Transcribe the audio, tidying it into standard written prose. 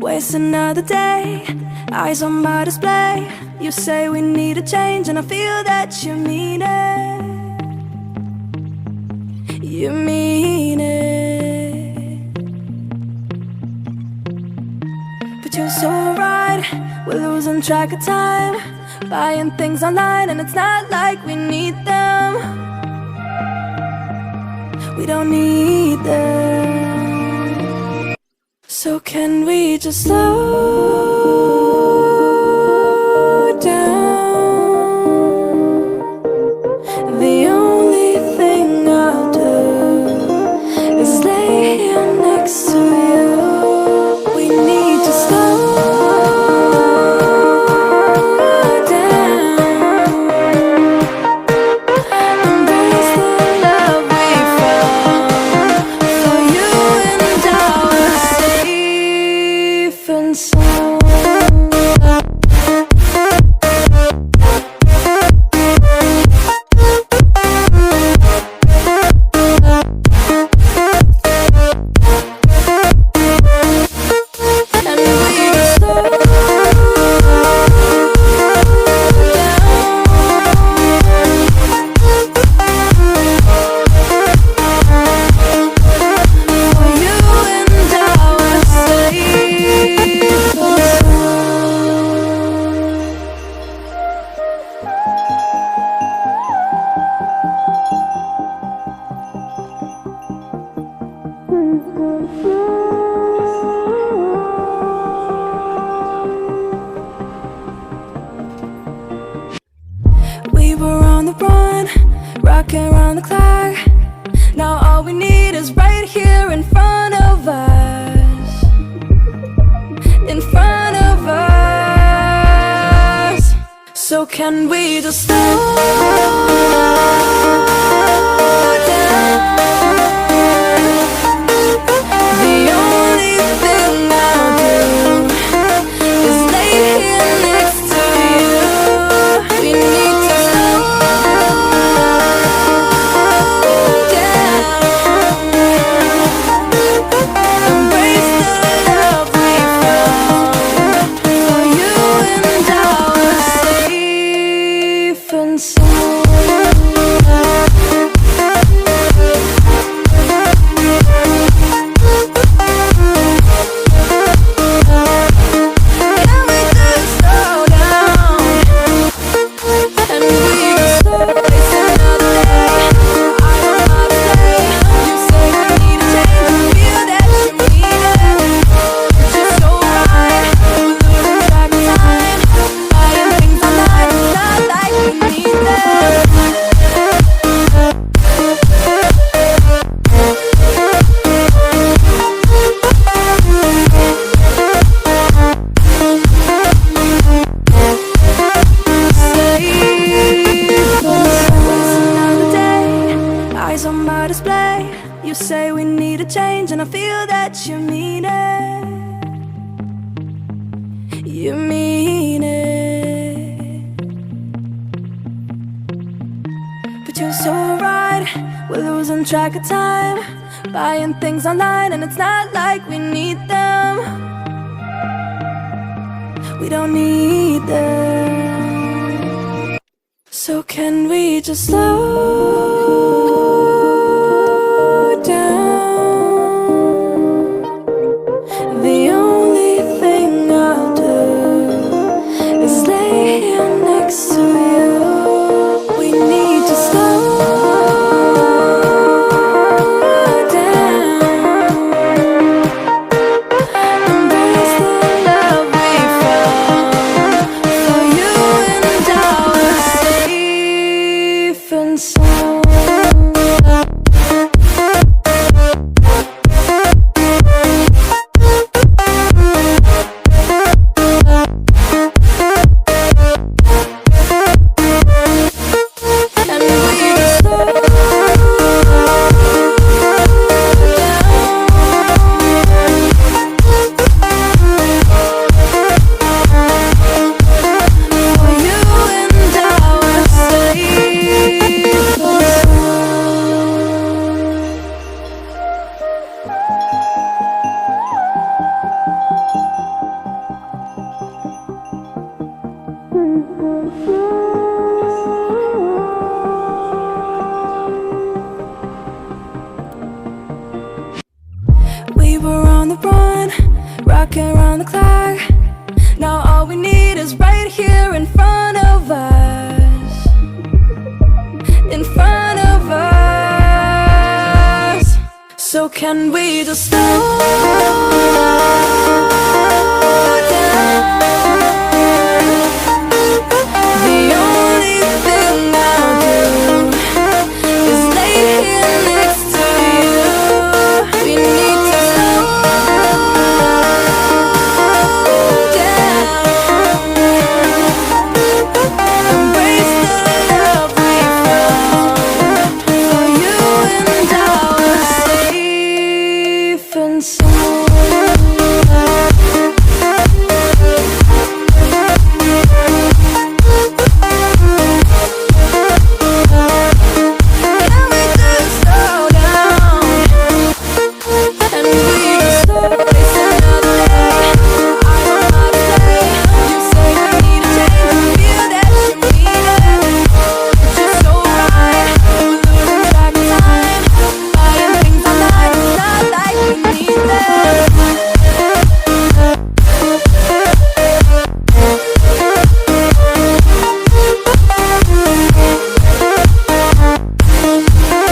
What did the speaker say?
Waste another day, eyes on my display. You say we need a change and I feel that you mean it. You mean it. But you're so right, we're losing track of time, buying things online and it's not like we need them. We don't need them. So can we just slow down? The only thing I'll do is lay here next to you. We need to slow down. Embrace the love we found. For you and I are safe and sound. We were on the run, rocking around the clock. Now all we need is right here in front of us. In front of us. So can we just slow down? The only thing I'll do is lay here next to you. We need to slow down. Embrace the love we found. For you and I are safe and sound. Can we just slow down? And we just slow waste another day. I don't know how to say. You say we need a change and feel that you mean it. But you're so right, we're losing track of time, buying things online, it's not like we need them. Another day, eyes on my display. You say we need a change and I feel that you mean it. You mean it. But you're so right, we're losing track of time, buying things online and it's not like we need them. We don't need them. So can we just slow down? The only thing I'll do is lay here next to you. We need to slow down. Embrace the love we found. For you and I are safe and sound. the run, rocking around the clock. Now all we need is right here in front of us. In front of us. So can we just slow